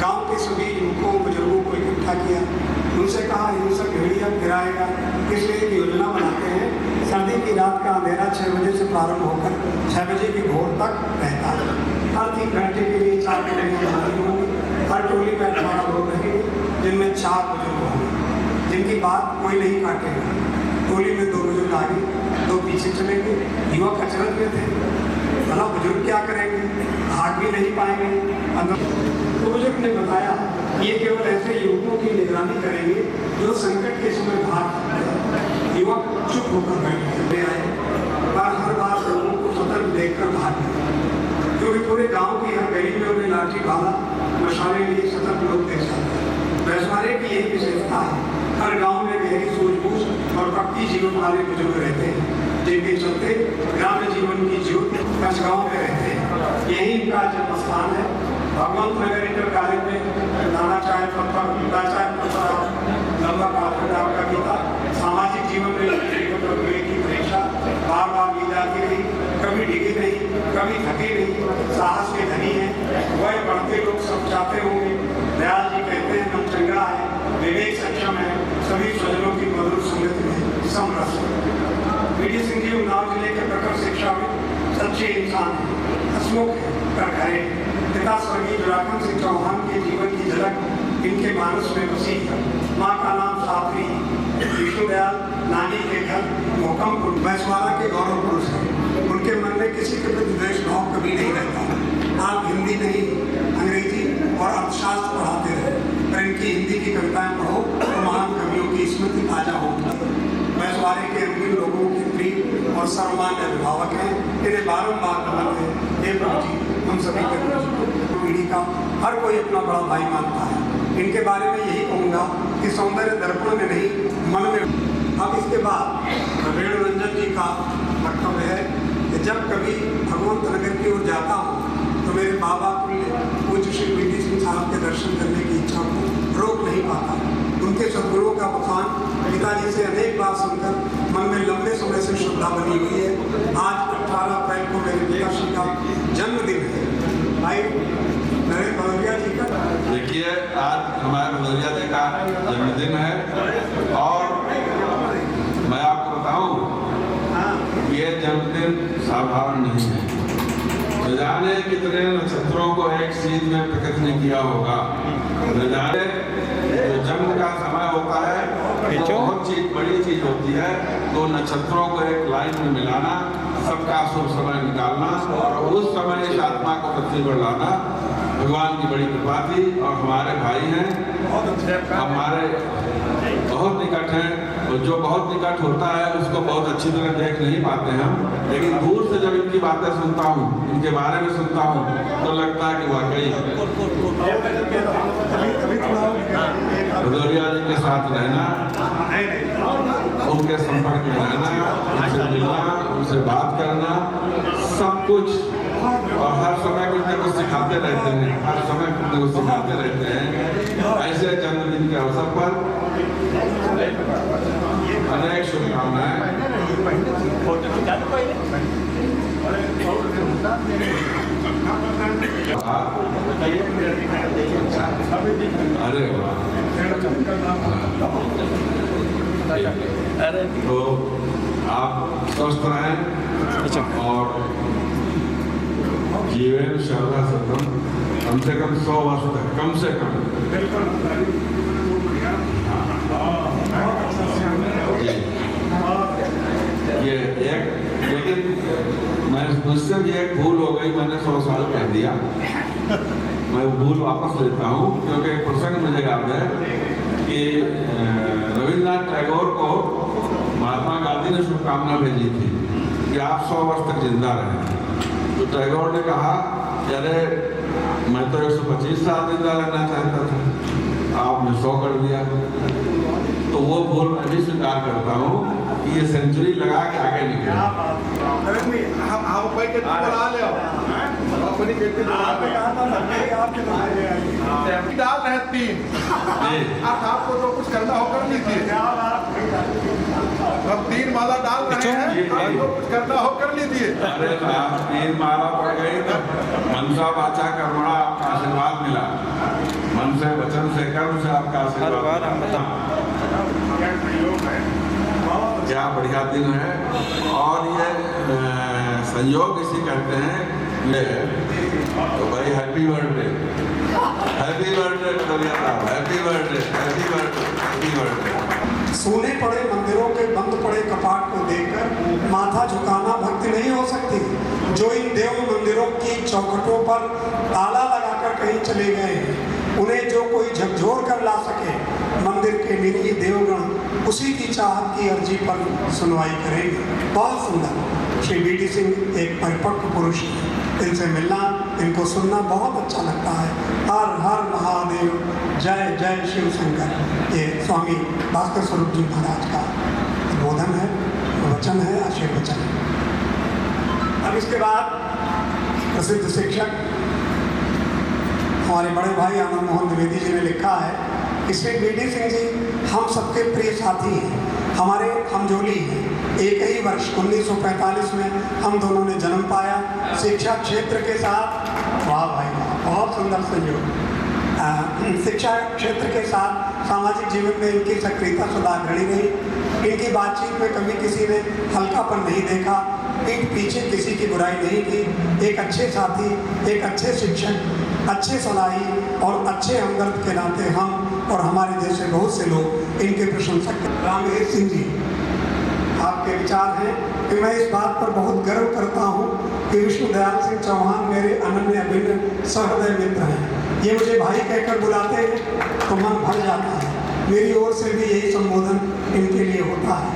गांव के सभी युवकों बुजुर्गों को इकट्ठा किया। उनसे कहा, हिंसक भेड़िया गिराएगा, इसलिए एक योजना बनाते हैं। सर्दी की रात का अंधेरा 6 बजे से प्रारंभ होकर 6 बजे की भोर तक रहता है। हर 3 घंटे के लिए 4 टोली की टोली होगी। हर टोली में 18 लोग रहेंगे, जिनमें 4 बुजुर्ग होंगे, जिनकी बात कोई नहीं काटेगा। टोली में 2 बुजुर्ग आगे, 2 पीछे चलेंगे। युवक अचरज में थे, भला बुजुर्ग क्या करेंगे, भाग भी नहीं पाएंगे अंदर। तो बुजुर्ग ने बताया, ये केवल ऐसे युवकों की निगरानी करेंगे जो संकट के समय भाग सकते हैं। युवक चुप होकर बैठे आए, पर हर बार लोगों को सतर्क देखकर भाग गए, क्योंकि पूरे गांव की हर गली में उन्हें लाठी भाला मशाले लिए सतर्क लोग देख सकते हैं। भैंसवाड़े की यही विशेषता है, हर गांव में गहरी सूझबूझ और पक्की जीवन वाले बुजुर्ग रहते हैं, जिनके चलते ग्रामीण जीवन की ज्योति गाँव में रहते हैं। यही इनका जन्म स्थान है। भगवंत नगर इंटर कॉलेज में नाना चाहे लंबा का गीता सामाजिक जीवन में की परीक्षा बार बार ली जाती रही, कभी डिगी नहीं, कभी थकी नहीं। साहस के धनी है, वह बढ़ते लोग सब चाहते होंगे। दयाल जी कहते हैं, मन चंगा है, विवेक सक्षम है, सभी स्वजनों की मधुर संगति में समरस। वीडी सिंह जी उन्नाव जिले के प्रखर शिक्षा में सच्चे इंसान है, हसमुख है, करखरे। पिता स्वर्गीय जुराखंड सिंह चौहान के जीवन की झलक इनके मानस में बसी है। माँ का नाम साफरी, विष्णुदयाल नानी के घर मोहकमपुर भैंसवाड़ा के गौरव पुरुष हैं। उनके मन में किसी के प्रति द्वेष भाव कभी नहीं रहता। आप हिंदी नहीं हम सभी के पीढ़ी का हर कोई अपना बड़ा भाई मानता है। इनके बारे में यही कहूँगा कि सौंदर्य दर्पण में नहीं, मन में। अब इसके बाद वेणु रंजन जी का वक्तव्य है कि जब कभी भगवंत नगर की ओर जाता हूँ तो मेरे बाबा पूज्य श्री बीडी सिंह साहब के दर्शन करने की इच्छा को रोक नहीं पाता। उनके सद्गुणों का बखान पिताजी से अनेक बार सुनकर मन में लंबे समय से श्रद्धा बनी हुई है। आज 18 अप्रैल को मेरे पिताश्री का जन्मदिन है। भाई नरेंद्र भदौरिया जी का, देखिए आज हमारे भदौरिया जी का जन्मदिन है और मैं आपको बताऊं ये जन्मदिन साधारण नहीं है। न जाने कितने नक्षत्रों को एक सीध में प्रकट नहीं किया होगा। न जाने जो जन्म का समय होता है तो बहुत चीज बड़ी चीज होती है। तो नक्षत्रों को एक लाइन में मिलाना, सबका शुभ समय निकालना और उस समय इस आत्मा को पृथ्वी पर लाना भगवान की बड़ी कृपा थी। और हमारे भाई हैं, हमारे बहुत निकट हैं, और जो बहुत निकट होता है उसको बहुत अच्छी तरह देख नहीं पाते हम, लेकिन दूर से जब इनकी बातें सुनता हूँ, इनके बारे में सुनता हूँ तो लगता है कि वाकई भदौरिया जी के साथ रहना, उनके संपर्क में रहना, उनसे मिलना, उनसे बात करना, सब कुछ, और हर समय कुछ न कुछ सिखाते रहते हैं, हर समय कुछ न कुछ सिखाते रहते हैं। ऐसे जन्मदिन के अवसर पर अनेक शुभकामनाएं। अरे तो आप स्वस्थ रहें और जीवन श्रद्धा से कम 100 वर्ष तक, कम से कम। ये एक, लेकिन मुझसे भी एक भूल हो गई, मैंने 100 साल कह दिया। मैं भूल वापस लेता हूँ क्योंकि एक प्रसंग मुझे याद है कि रविन्द्रनाथ टैगोर को महात्मा गांधी ने शुभकामना भेजी थी कि आप 100 वर्ष तक जिंदा रहें। तो टैगोर ने कहा कि अरे मैं तो 125 साल जिंदा रहना चाहता था, आपने 100 कर दिया। तो वो भूल मैं भी स्वीकार करता हूँ कि ये सेंचुरी लगा के आगे निकला। डाल रहे 3 आपको जो कुछ करना हो कर लीजिए। अब 3 माला डाल रहे हैं, आपको कुछ करना हो कर लीजिए। अरे 3 माला पड़ गई तो मनसा वाचा कर्मणा आपका आशीर्वाद मिला, मन से वचन से कर्म से आपका आशीर्वाद। क्या बढ़िया दिन है। और ये संयोग इसी कहते हैं ये, तो भाई happy birthday, happy birthday Bhadauria साहब, happy birthday, happy birthday, happy birthday. सोने पड़े मंदिरों के बंद पड़े कपाट को देखकर माथा झुकाना भक्ति नहीं हो सकती। जो इन देव मंदिरों की चौखटों पर ताला लगाकर कहीं चले गए हैं, उन्हें जो कोई झकझोर कर ला सके, मंदिर के निरीह देवगण उसी की चाहत की अर्जी पर सुनवाई करेंगे। बहुत सुंदर। श्री बीडी सिंह एक परिपक्व पुरुष है, इनसे मिलना, इनको सुनना बहुत अच्छा लगता है। हर हर महादेव, जय जय शिव शंकर। ये स्वामी भास्कर स्वरूप जी महाराज का बोधन है, वचन है, आशीर्वचन। अब इसके बाद प्रसिद्ध शिक्षक हमारे बड़े भाई आनंद मोहन द्विवेदी जी ने लिखा है कि श्री बीडी सिंह जी हम सबके प्रिय साथी हैं, हमारे हमजोली हैं। एक ही वर्ष 1945 में हम दोनों ने जन्म पाया। शिक्षा क्षेत्र के साथ, वाह भाई बहुत सुंदर संयोग, शिक्षा क्षेत्र के साथ सामाजिक जीवन में इनकी सक्रियता सदा अग्रणी रही। इनकी बातचीत में कभी किसी ने हल्कापन नहीं देखा, पीठ पीछे किसी की बुराई नहीं की। एक अच्छे साथी, एक अच्छे शिक्षक, अच्छे सलाही और अच्छे हमदर्द के नाते हम और हमारे जैसे बहुत से लोग इनके प्रशंसक। रामवीर सिंह जी, आपके विचार हैं कि मैं इस बात पर बहुत गर्व करता हूँ कि विष्णुदयाल सिंह चौहान मेरे अनन्य अभिन्न सहृदय मित्र हैं। ये मुझे भाई कहकर बुलाते हैं तो मन भर जाता है। मेरी ओर से भी यही संबोधन इनके लिए होता है।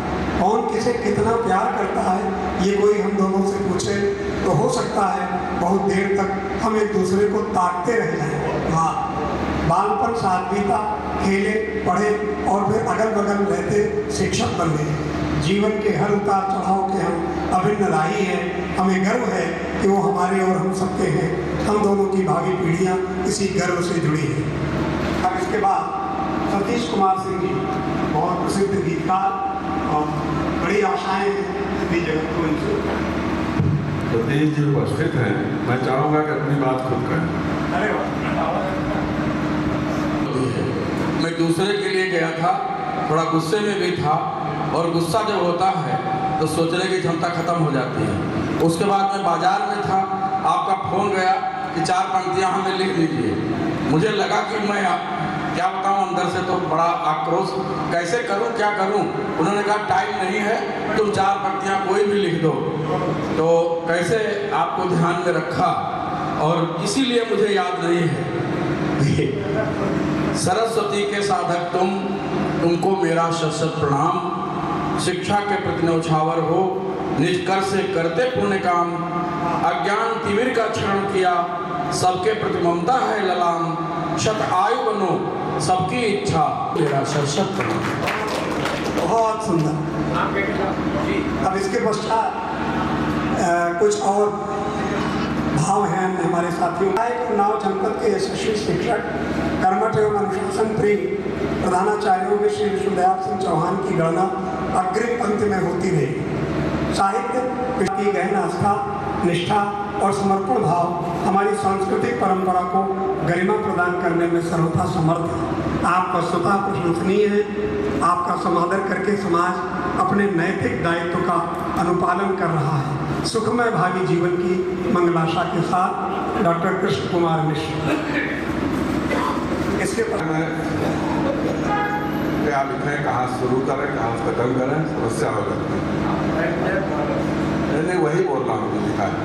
कौन किसे कितना प्यार करता है, ये कोई हम दोनों से पूछे तो हो सकता है बहुत देर तक हम एक दूसरे को ताकते रह जाएं। हाँ, बालपन साथ बीता, खेले, पढ़े और फिर अगल बगल रहते शिक्षक बन गए। जीवन के हर उतार चढ़ाव के हम अभिन्न राही हैं। हमें गर्व है कि वो हमारे और हम सबके हैं। हम दोनों की भावी पीढ़ियाँ इसी गर्व से जुड़ी हैं। अब इसके बाद सतीश कुमार सिंह जी, बहुत प्रसिद्ध गीतकार और बड़ी आशाएं हिंदी जगत को इनसे। सतीश जी उपस्थित हैं, मैं चाहूँगा कि अपनी बात खुद करें। अरे वाह, मैं दूसरे के लिए गया था, थोड़ा गुस्से में भी था, और गुस्सा जब होता है तो सोचने की क्षमता खत्म हो जाती है। उसके बाद मैं बाजार में था, आपका फोन गया कि 4 पंक्तियाँ हमें लिख लीजिए। मुझे लगा कि मैं क्या बताऊँ, अंदर से तो बड़ा आक्रोश, कैसे करूँ, क्या करूँ। उन्होंने कहा टाइम नहीं है, तुम 4 पंक्तियाँ कोई भी लिख दो। तो कैसे आपको ध्यान में रखा, और इसीलिए मुझे याद नहीं है। सरस्वती के साधक तुमको मेरा शत प्रणाम। शिक्षा के प्रति नौछावर हो, निष्कर्ष से करते पुण्य काम। अज्ञान तिमिर का क्षरण किया, सबके प्रति ममता है ललाम। शत आयु बनो, सबकी इच्छा मेरा शत प्रणाम। बहुत सुंदर। अब इसके पश्चात कुछ और भाव हैं हमारे साथियों। उन्नाव जनपद के यशस्वी शिक्षक, कर्मठ एवं अनुशासन प्रिय प्रधानाचार्यों में श्री विष्णुदयाल सिंह चौहान की गणना अग्रिम पंक्ति में होती रही। साहित्य की गहन आस्था, निष्ठा और समर्पण भाव हमारी सांस्कृतिक परंपरा को गरिमा प्रदान करने में सर्वथा समर्थ है। आपका स्वतः प्रशंसनीय है। आपका समादर करके समाज अपने नैतिक दायित्व का अनुपालन कर रहा है। सुखमय भावी जीवन की मंगलाशा के साथ डॉक्टर कृष्ण कुमार मिश्र। इसके आप लिखें, कहाँ शुरू करें, कहाँ खत्म करें, समस्या हो जाती है। मैंने वही बोल रहा हूँ, लिखा है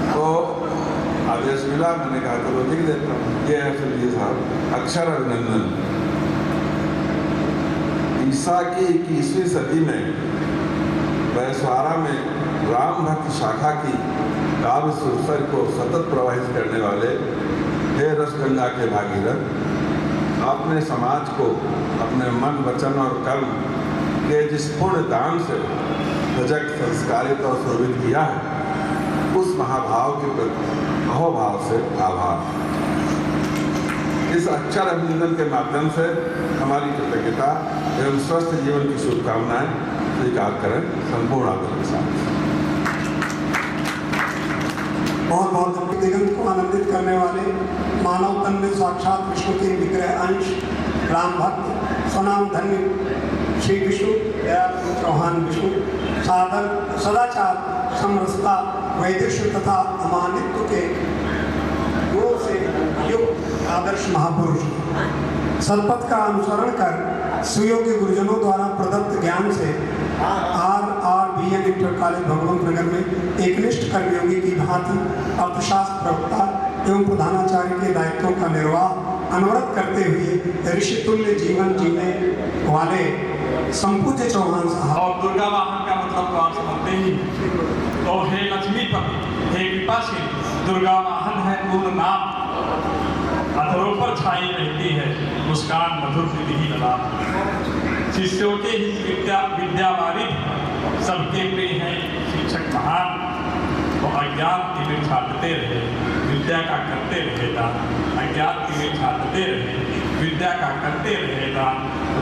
तो आदेश मिला, मैंने कहा चलो लिख देता हूँ। ये है सुनिए साहब, अक्षर अभिनंदन। ईसा की 21वीं सदी में बैसवारा में राम भक्त शाखा की काव्य सुरसर को सतत प्रवाहित करने वाले हे रसगंगा के भागीरथ, आपने समाज को अपने मन, वचन और कर्म के जिस पूर्ण दान से सजग, संस्कारित और शोभित किया है, उस महाभाव के प्रति अहोभाव से आभार। इस अक्षर अभिनंदन के माध्यम से हमारी कृतज्ञता एवं स्वस्थ जीवन की शुभकामनाएं स्वीकार करें, संपूर्ण आदर के साथ। बहुत बहुत दिगंत को आनंदित करने वाले मानव तन में साक्षात विष्णु के विग्रह अंश राम भक्त स्वनाम धन्य श्री विष्णु दयाल सिंह चौहान विष्णु सादर सदाचार, समरसता, वैदिश्य तथा अमानित्व के गुणों से युक्त आदर्श महापुरुष सतपथ का अनुसरण कर सुयोग्य गुरुजनों द्वारा प्रदत्त ज्ञान से RRBN इंटर कॉलेज भगवंत नगर में एकनिष्ठ कर्मयोगी की भांति अर्थशास्त्र प्रवक्ता एवं प्रधानाचार्य के दायित्वों का निर्वाह अनवरत करते हुए ऋषितुल्य जीवन जीने वाले संपूज्य चौहान साहब। और दुर्गा वाहन का मतलब तो आप समझते ही, तो हे लक्ष्मीपति, हे कृपाशील, दुर्गा वाहन है पूर्ण नाम। अधरों पर छाई रहती है मुस्कान मधुर विधि लला। शिष्यों के ही विद्यावारी सबके प्रिय हैं शिक्षक महान। तो अज्ञान तिमिर छाटते रहे, विद्या का करते रहे दान। अज्ञान तिमिर छाटते रहे, विद्या का करते रहे दान।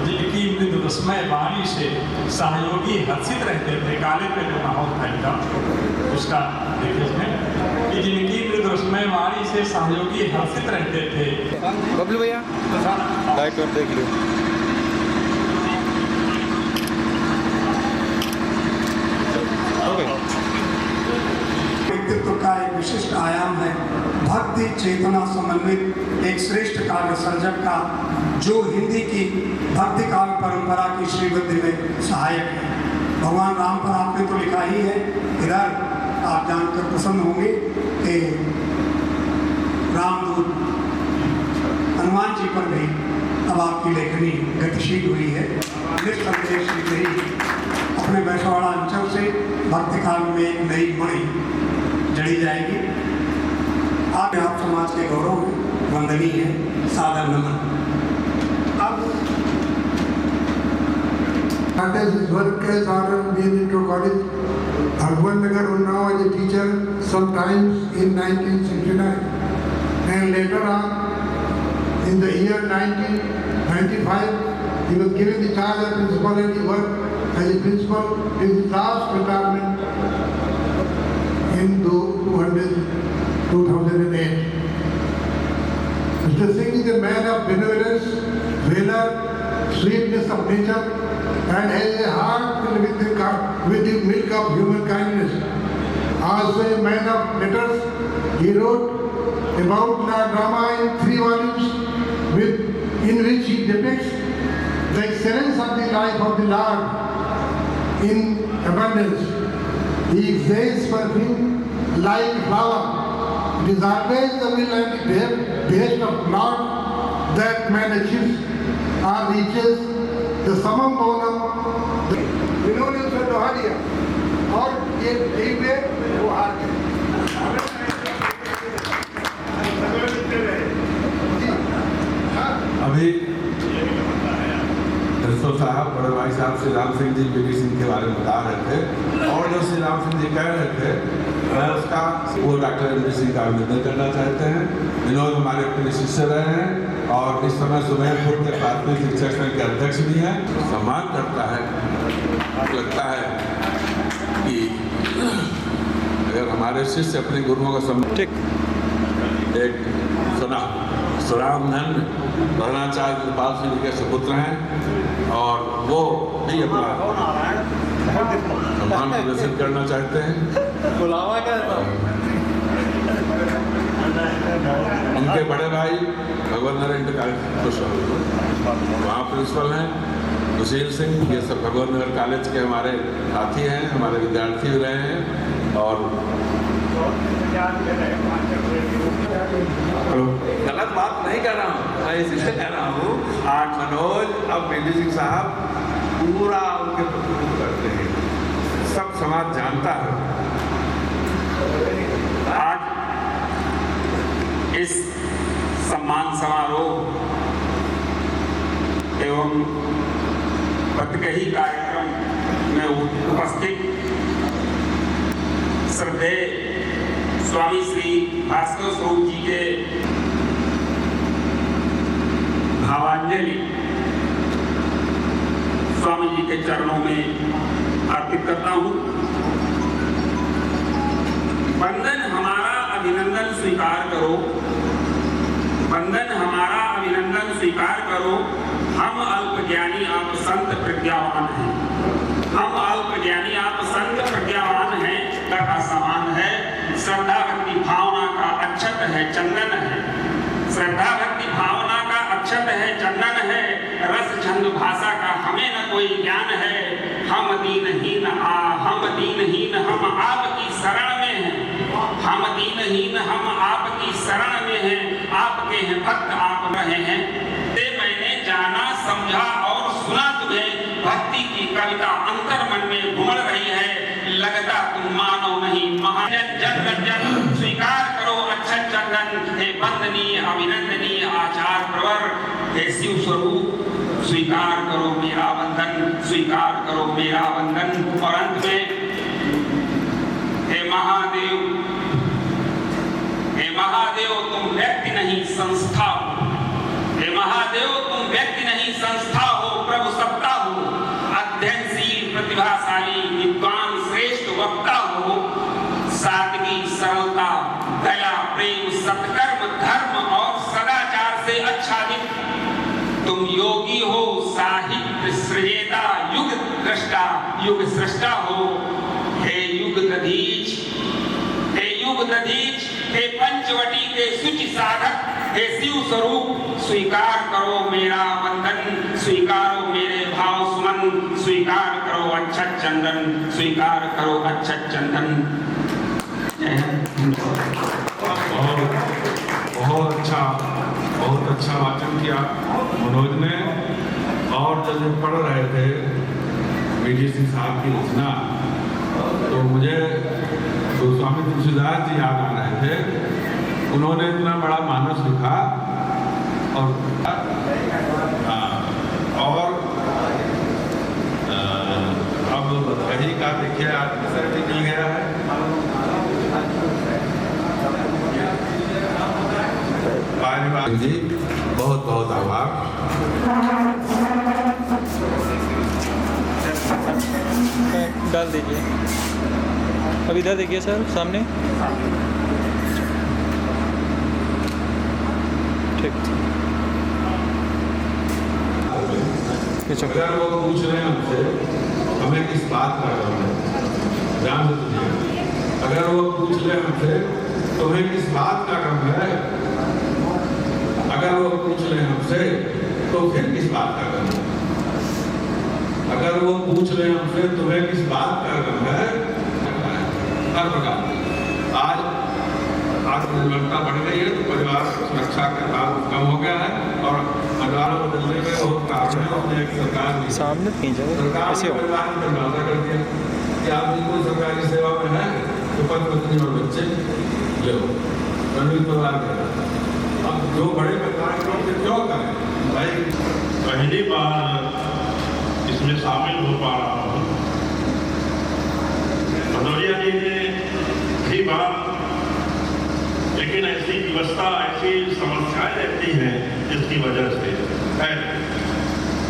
जिनकी मृदु रसमय वाणी से सहयोगी हर्षित रहते थे, काले पे जो माहौल था उसका देखिए कि जिनकी मृदु रसमय वाणी से सहयोगी हर्षित रहते थे। बबलू भैया लाइट और देख लो। व्यक्तित्व का एक विशिष्ट आयाम है भक्ति चेतना समन्वित एक श्रेष्ठ काव्य सर्जक का, जो हिंदी की भक्ति काव्य परंपरा की श्रीवृद्धि में सहायक है। भगवान राम पर आपने तो लिखा ही है, इधर आप जानकर प्रसन्न होंगे कि रामदूत हनुमान जी पर भी अब आपकी लेखनी गतिशील हुई है। निस्संदेह श्री अपने बैसवाड़ा अंचल से भक्ति काल में एक नई मणि जड़ी जाएगी। आप समाज के गौरव में वंदनीय है, सादर नमन। अब started his work as R.M. Intro College, Bhagwan Nagar, Unnao, as a teacher sometimes in 1969. And later on, in the year 1995, he was given the charge of principal and he worked as a principal in his last retirement in 2008. Mr. Singh is a man of benevolence, valor, sweetness of nature, and has a heart filled with the milk of human kindness. Also a man of letters, he wrote about Lord Rama in 3 volumes in which he depicts the excellence of the life of the Lord in abundance. He exhales perfume like a flower. It is always the will and the behest of Lord that man achieves or reaches the summum bonum. इन्होंने उसे दोहा दिया और ये ठीक है वो हार गए। अभी प्रिंसिपल साहब बड़े भाई साहब श्री राम सिंह जी बीडी सिंह के बारे में बता रहे थे और जो श्री राम सिंह जी कह रहे थे मैं उसका वो डॉक्टर एम डी सिंह का अभिनंदन करना चाहते हैं। विनोद हमारे अपने शिष्य रहे हैं और इस समय सुमेरपुर के प्राथमिक शिक्षक संघ के अध्यक्ष भी हैं। सम्मान करता है, लगता है कि अगर हमारे शिष्य अपने गुरुओं का सम्मान एक सुरामधन प्रधानाचार्य गोपाल सिंह जी के सुपुत्र हैं और वो भी अपना सम्मान प्रदर्शित करना चाहते हैं। बुलावा क्या उनके बड़े भाई भगवान नगर वहाँ प्रिंसिपल हैं सुशील सिंह, ये सब भगवान नगर कॉलेज के हमारे साथी हैं, हमारे विद्यार्थी भी रहे हैं। और गलत बात नहीं कर रहा हूँ, मैं इसलिए कह रहा हूँ आज मनोज अब बीडी सिंह साहब पूरा उनके प्रस्तुत करते हैं, सब समाज जानता है। आज इस सम्मान समारोह एवं पदकही कार्यक्रम में उपस्थित श्रद्धेय स्वामी श्री भास्कर स्वरूप जी के भावांजलि स्वामी जी के चरणों में अर्पित करता हूँ। वंदन हमारा अभिनंदन स्वीकार करो, वंदन हमारा अभिनंदन स्वीकार करो। हम अल्पज्ञानी आप संत प्रज्ञावान हैं, हम अल्पज्ञानी आप संत प्रज्ञावान हैं। का समान है श्रद्धा भक्ति भावना का अक्षत है चंदन है, श्रद्धा भक्ति भावना का अक्षत है चंदन है। रस छंद भाषा का हमें न कोई ज्ञान है। हम दीनहीन हम आपकी शरण में हैं, हम दीनहीन हम आपकी शरण में हैं। आपके हैं भक्त आप रहे हैं, ते मैंने जाना समझा और सुना तुम्हें। भक्ति की कविता अंतर मन में घुमड़ रही है, लगता तुम मानो नहीं महाजन जन रंजन। स्वीकार करो अक्षत चंदन, हे वंदनीय अभिनंदनीय आचार प्रवर, हे शिव स्वरूप स्वीकार करो मेरा वंदन, स्वीकार करो मेरा वंदन। और अंत में हे महादेव तुम व्यक्ति नहीं संस्था हो, हे महादेव तुम व्यक्ति नहीं संस्था हो। प्रभु सत्ता हो, अध्ययनशील प्रतिभाशाली विद्वान श्रेष्ठ वक्ता हो। सादगी सरलता दया प्रेम सत्कर्म धर्म और सदाचार से आच्छादित तुम योगी हो, साहित्य सृजेता युग दृष्टा युग सृष्टा हो। हे युग दधीच, हे युग दधीच, हे पंचवटी के सुचि साधक, हे शिव स्वरूप स्वीकार करो मेरा वंदन, स्वीकारो मेरे भाव सुमन। स्वीकार करो अक्षत चंदन, स्वीकार करो अक्षत चंदन। बहुत अच्छा वाचन किया मनोज ने। और जब पढ़ रहे थे वीडी सिंह साहब की रचना, तो मुझे गोस्वामी तुलसीदास जी याद आ रहे थे। उन्होंने इतना बड़ा मानस लिखा और अब वही का देखिए आज किसर निकल गया है। जी बहुत बहुत आभार। डाल दीजिए। अब इधर देखिए सर सामने। ठीक। अगर वो पूछ रहे हैं हमसे हमें किस बात का गम है, ध्यान से सुनिए। अगर वो पूछ रहे हैं हमसे तुम्हें किस बात का गम है, अगर वो पूछ रहे हैं हमसे तो फिर किस बात का गम है। अगर वो पूछ रहे हैं हमसे तुम्हें किस बात का गम है, हर प्रकार आज आत्मनिर्भरता बढ़ गई है तो परिवार सुरक्षा का काम कम हो गया है और परिवार बदलने में बहुत कारण है। उसने एक सरकार दी, सामने सरकार ने परिवार की परिभाषा कर दिया कि आप बिल्कुल सरकारी सेवा में है तो पति पत्नी और बच्चे ले लो, परिवार कर। अब जो बड़े परिवार के लोग क्यों करें भाई। पहली बार इसमें शामिल हो पा रहा हूँ। भदौरिया जी ने कई बार, लेकिन ऐसी व्यवस्था ऐसी समस्याएं रहती हैं जिसकी वजह से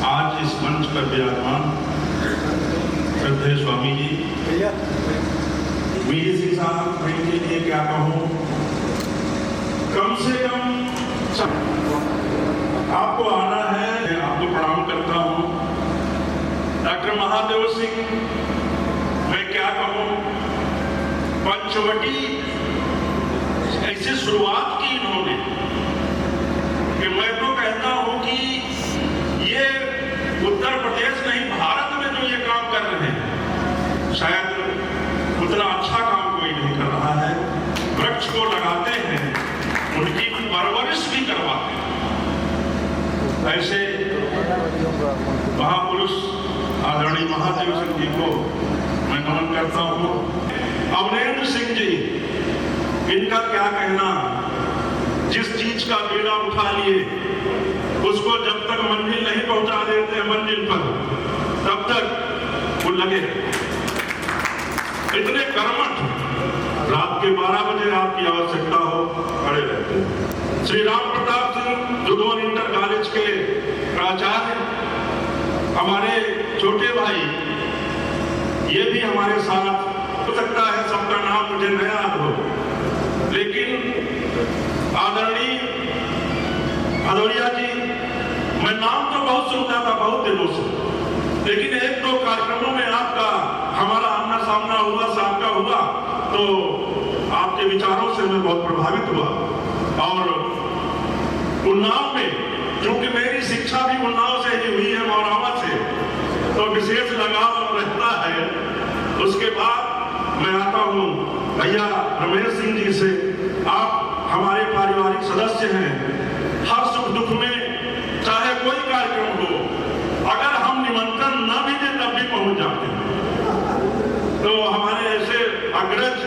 आज इस मंच पर विराजमान श्रद्धेय स्वामी जी वीडी सिंह साहब, मैं इनके लिए क्या कहूँ, कम से कम आपको आना है। मैं आपको प्रणाम करता हूँ। डॉक्टर महादेव सिंह, मैं क्या कहूँ, पंचवटी ऐसी शुरुआत की इन्होंने कि मैं तो कहता हूं कि ये उत्तर प्रदेश नहीं भारत में जो ये काम कर रहे हैं शायद उतना अच्छा काम कोई नहीं कर रहा है। वृक्ष को लगाते हैं, उनकी परवरिश भी करवाते हैं। ऐसे महापुरुष आदरणीय महादेव सिंह जी को मैं नमन करता हूँ। अवनेंद्र सिंह जी, इनका क्या कहना, जिस चीज का बेड़ा उठा लिए उसको जब तक मंजिल नहीं पहुंचा देते मंजिल पर तब तक वो लगे। इतने कर्मठ, रात के 12 बजे आपकी आवश्यकता हो खड़े रहते। श्री राम प्रताप सिंह जुदोन इंटर कॉलेज के प्राचार्य, हमारे छोटे भाई, ये भी हमारे साथ। हो सकता है सबका नाम मुझे न याद हो, लेकिन आदरणीय भदौरिया जी, मैं नाम तो बहुत सुनता था बहुत दिनों से, लेकिन एक दो कार्यक्रमों में आपका हमारा आमना सामना हुआ, सबका हुआ, तो आपके विचारों से मैं बहुत प्रभावित हुआ। और उन्नाव में, क्योंकि मेरी शिक्षा भी उन्नाव से ही हुई है, मौरावा से, तो विशेष लगाव रहता है। उसके बाद मैं आता हूँ भैया रमेश सिंह जी से। आप हमारे पारिवारिक सदस्य हैं। हर सुख दुख में चाहे कोई कार्यक्रम हो, अगर हम निमंत्रण न भी दें तब भी पहुंच जाते हैं। तो हमारे ऐसे अग्रज,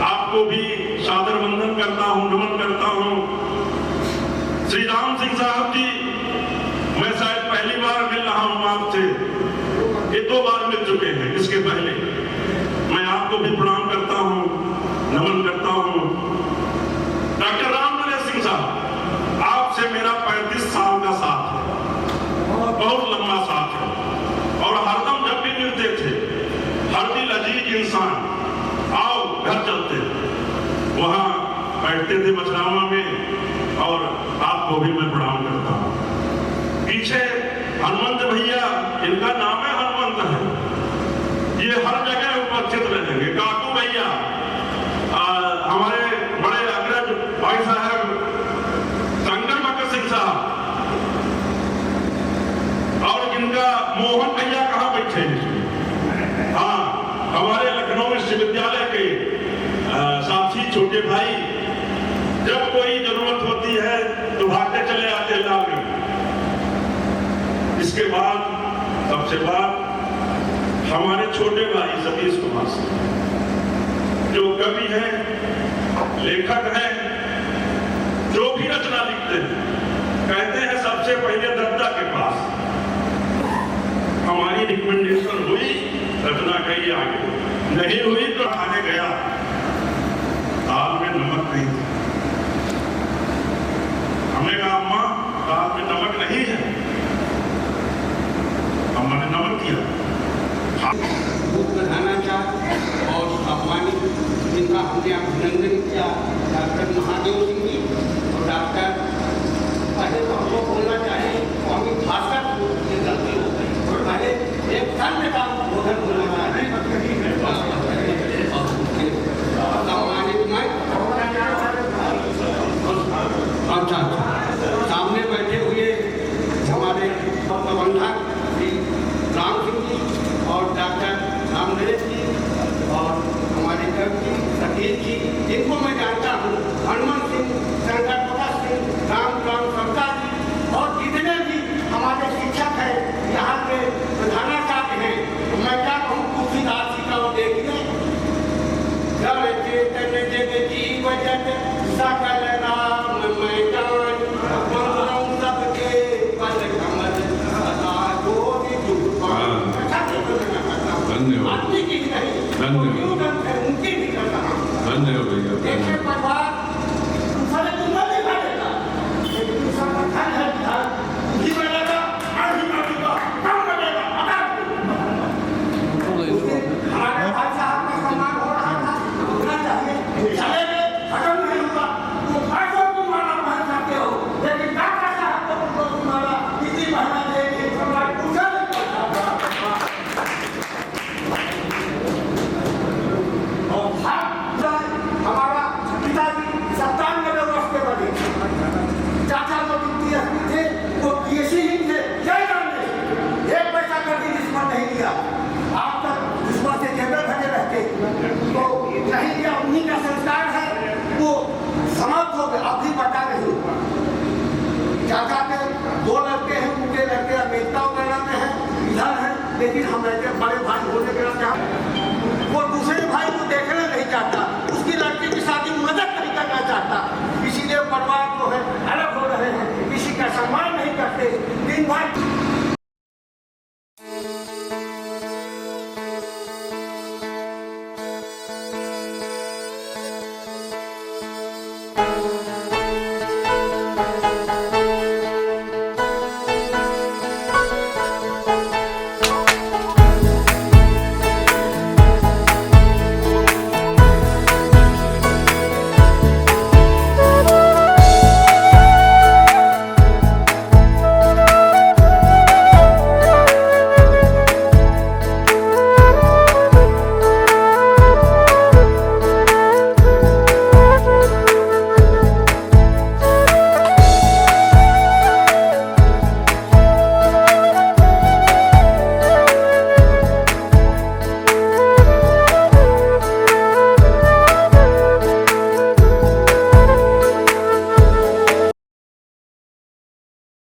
आपको भी सादर वंदन करता हूं, नमन करता हूं। श्री राम सिंह साहब जी, मैं शायद पहली बार मिल रहा हूं आपसे, ये 2 बार मिल चुके हैं। इसके पहले मैं आपको भी प्रणाम करता हूं, नमन करता हूं। डॉक्टर रामनरेश सिंह साहब, आपसे मेरा 35 साल का साथ है, बहुत लंबा साथ है, और हरदम जब भी मिलते थे, हर दिल अजीज इंसान, आओ घर चलते, वहां बैठते थे मछरावा में, और आपको भी मैं प्रणाम करता हूं। पीछे हनुमंत भैया, इनका नाम है हनुमंत है, ये हर जगह उपस्थित रहेंगे। काकू भैया, हमारे बड़े अग्रज भाई साहब शंकर मकर सिंह साहब, और इनका मोहन भैया कहाँ बैठे हैं, हाँ, हमारे लखनऊ विश्वविद्यालय के साथी छोटे भाई, जब कोई जरूरत होती है तो भागते चले आते लाभ। इसके बाद सबसे बात हमारे छोटे भाई सतीश कुमार सिंह, जो कवि हैं, लेखक हैं, जो भी रचना लिखते हैं, कहते हैं सबसे पहले दत्ता के पास। हमारी रिकमेंडेशन हुई, रचना कही आगे, नहीं हुई तो खाने गया, दाल में नमक नहीं था।